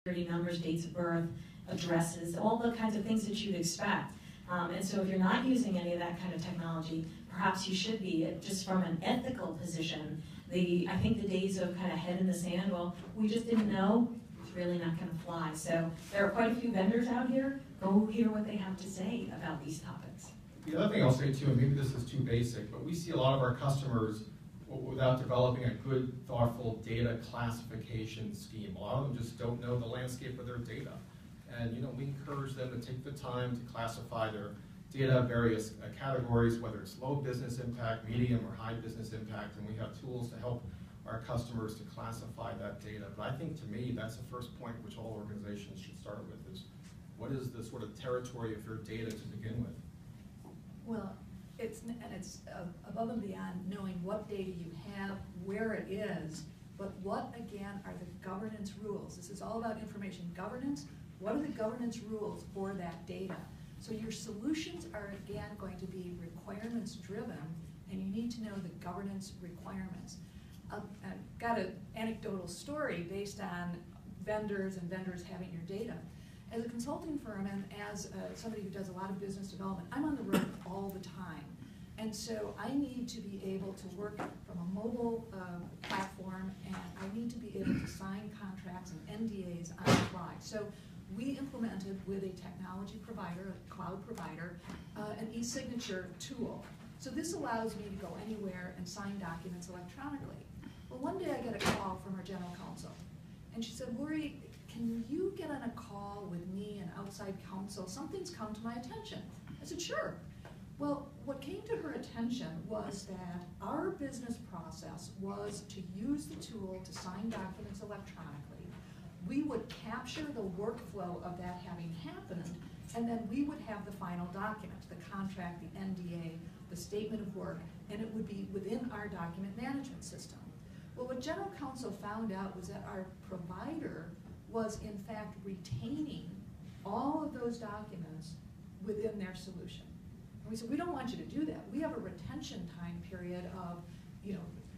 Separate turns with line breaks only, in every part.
numbers, dates of birth, addresses, all the kinds of things that you'd expect. And so if you're not using any of that kind of technology, perhaps you should be, just from an ethical position. I think the days of kind of head in the sand, well, we just didn't know, it's really not going to fly. So there are quite a few vendors out here. Go hear what they have to say about these topics.
The other thing I'll say too, and maybe this is too basic, but we see a lot of our customers without developing a good, thoughtful data classification scheme. A lot of them just don't know the landscape of their data. And we encourage them to take the time to classify their data in various categories, whether it's low business impact, medium, or high business impact, and we have tools to help our customers to classify that data. But I think, to me, that's the first point which all organizations should start with, is what is the sort of territory of your data to begin with?
Well, it's above and beyond knowing what data you have, where it is, but what, again, are the governance rules? This is all about information governance. What are the governance rules for that data? So your solutions are, again, going to be requirements driven, and you need to know the governance requirements. I've got an anecdotal story based on vendors and vendors having your data. As a consulting firm and as somebody who does a lot of business development, I'm on the road all the time. And so I need to be able to work from a mobile platform, and I need to be able to sign contracts and NDAs on the fly. So we implemented with a technology provider, a cloud provider, an e-signature tool. So this allows me to go anywhere and sign documents electronically. Well, one day I get a call from our general counsel, and she said, Laurie, can you get on a call with me and outside counsel? Something's come to my attention. I said, sure. Well, what came to her attention was that our business process was to use the tool to sign documents electronically. We would capture the workflow of that having happened, and then we would have the final document, the contract, the NDA, the statement of work, and it would be within our document management system. Well, what general counsel found out was that our provider was in fact retaining all of those documents within their solution. And we said, we don't want you to do that. We have a retention time period of,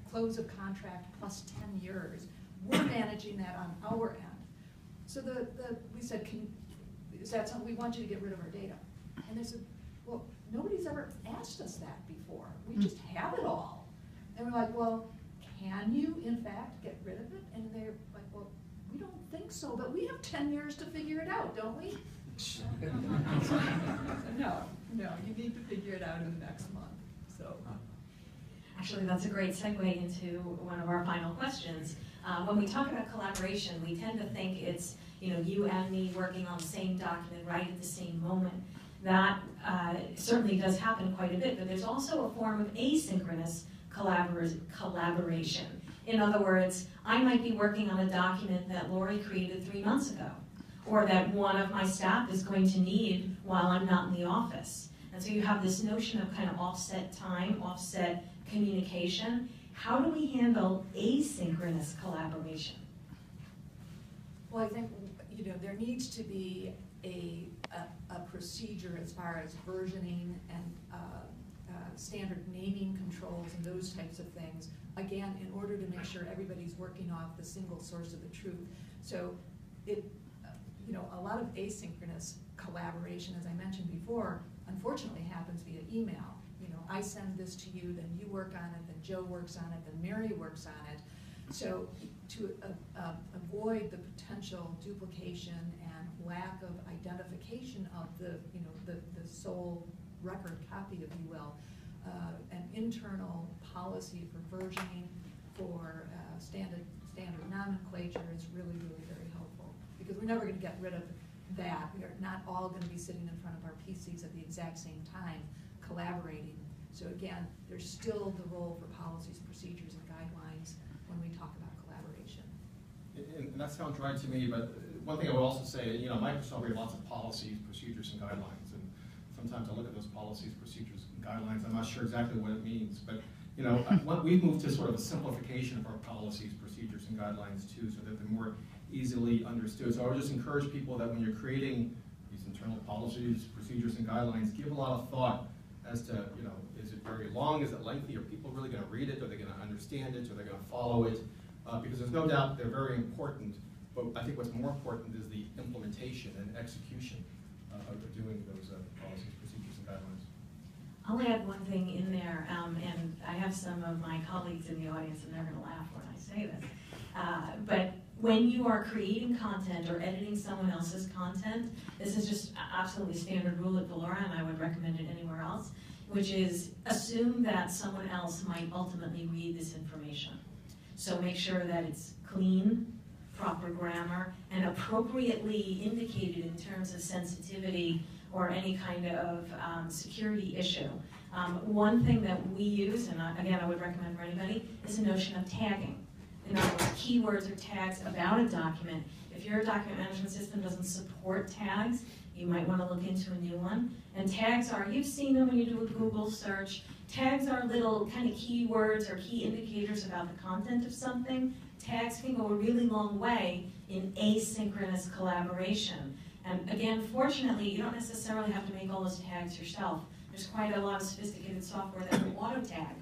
close of contract plus 10 years. We're managing that on our end. So we said, is that something, we want you to get rid of our data? And they said, well, nobody's ever asked us that before. We just have it all. And we're like, well, can you in fact get rid of it? And they're like, well, we don't think so, but we have 10 years to figure it out, don't we? No, you need to figure it out in the next month. So,
actually, that's a great segue into one of our final questions. When we talk about collaboration, we tend to think it's you and me working on the same document right at the same moment. That certainly does happen quite a bit, but there's also a form of asynchronous collaboration. In other words, I might be working on a document that Laurie created 3 months ago, or that one of my staff is going to need while I'm not in the office. And so you have this notion of kind of offset time, offset communication. How do we handle asynchronous collaboration?
Well, I think there needs to be a procedure as far as versioning and standard naming controls and those types of things, again, in order to make sure everybody's working off the single source of the truth. So a lot of asynchronous collaboration, as I mentioned before, unfortunately happens via email. I send this to you, then you work on it, then Joe works on it, then Mary works on it. So to avoid the potential duplication and lack of identification of the sole record copy, if you will, an internal policy for versioning, for standard nomenclature is really, really very helpful, because we're never going to get rid of that. We are not all going to be sitting in front of our PCs at the exact same time collaborating. So again, there's still the role for policies, procedures, and guidelines when we talk about collaboration.
And that sounds right to me, but one thing I would also say, Microsoft, we have lots of policies, procedures, and guidelines, and sometimes I look at those policies, procedures, and guidelines, I'm not sure exactly what it means, but we've moved to sort of a simplification of our policies, procedures, and guidelines too, so that they're more easily understood. So I would just encourage people that when you're creating these internal policies, procedures, and guidelines, give a lot of thought as to, is it very long, is it lengthy, are people really going to read it, are they going to understand it, are they going to follow it? Because there's no doubt they're very important, But I think what's more important is the implementation and execution of doing those policies, procedures, and guidelines.
I'll add one thing in there, and I have some of my colleagues in the audience, and they're going to laugh when I say this. But when you are creating content or editing someone else's content, this is just absolutely standard rule at Valora, and I would recommend it anywhere else, which is assume that someone else might ultimately read this information. So make sure that it's clean, proper grammar, and appropriately indicated in terms of sensitivity or any kind of security issue. One thing that we use, and again I would recommend for anybody, is the notion of tagging. In other words, keywords or tags about a document. If your document management system doesn't support tags, you might want to look into a new one. And tags are, you've seen them when you do a Google search, tags are little kind of keywords or key indicators about the content of something. Tags can go a really long way in asynchronous collaboration. And again, fortunately, you don't necessarily have to make all those tags yourself. There's quite a lot of sophisticated software that will auto-tag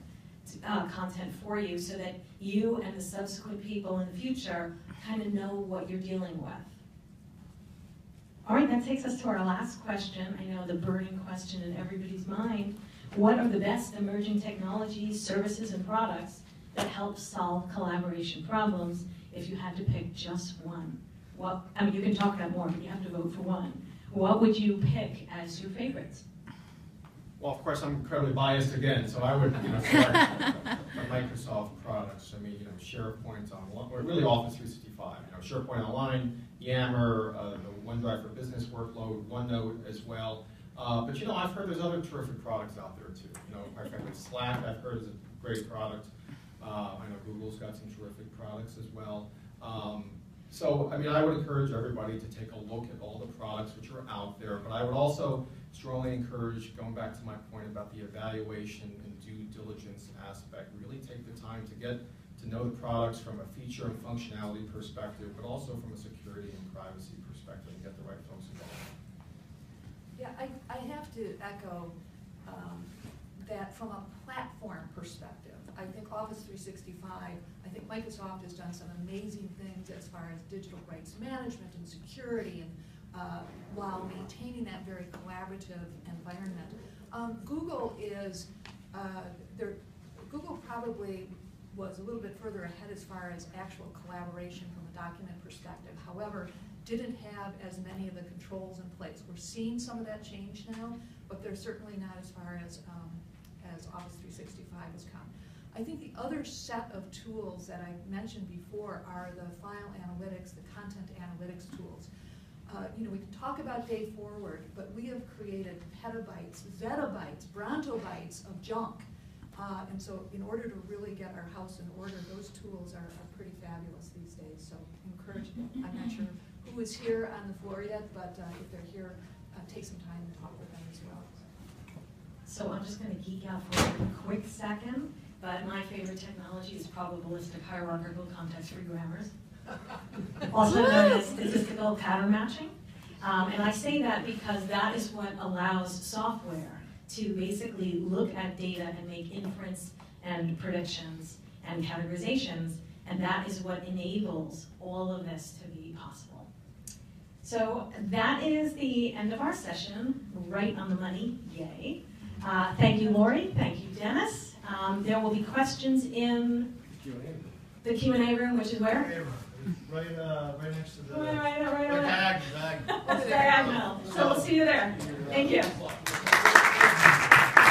content for you so that you and the subsequent people in the future kind of know what you're dealing with. All right, that takes us to our last question. I know the burning question in everybody's mind. What are the best emerging technologies, services, and products that help solve collaboration problems if you had to pick just one? Well, I mean, you can talk about more, but you have to vote for one. What would you pick as your favorites?
Well, of course, I'm incredibly biased again, so I would, start with Microsoft products. I mean, SharePoint online, or really Office 365. SharePoint Online, Yammer, the OneDrive for Business workload, OneNote as well. But I've heard there's other terrific products out there too. Quite frankly, Slack I've heard is a great product. I know Google's got some terrific products as well. So, I mean, I would encourage everybody to take a look at all the products which are out there, but I would also strongly encourage, going back to my point about the evaluation and due diligence aspect, really take the time to get to know the products from a feature and functionality perspective, but also from a security and privacy perspective, and get the right folks involved.
Yeah, I have to echo that from a platform perspective. I think Office 365, I think Microsoft has done some amazing things as far as digital rights management and security, and while maintaining that very collaborative environment. Google is, Google probably was a little bit further ahead as far as actual collaboration from a document perspective. However, didn't have as many of the controls in place. We're seeing some of that change now, but they're certainly not as far as Office 365 has come. I think the other set of tools that I mentioned before are the file analytics, the content analytics tools. We can talk about Day Forward, but we have created petabytes, zettabytes, brontobytes of junk. And so in order to really get our house in order, those tools are pretty fabulous these days. So encourage them. I'm not sure who is here on the floor yet, but if they're here, take some time and talk with them as well.
So I'm just going to geek out for a quick second, but my favorite technology is probabilistic hierarchical context-free grammars, also known as statistical pattern matching. And I say that because that is what allows software to basically look at data and make inference and predictions and categorizations, and that is what enables all of this to be possible. So that is the end of our session, right on the money, yay. Thank you, Laurie, thank you, Dennis. There will be questions in the Q&A room, which is where?
Right next to the
Right.
diagonal.
Diagonal. So we'll see you there. Thank you.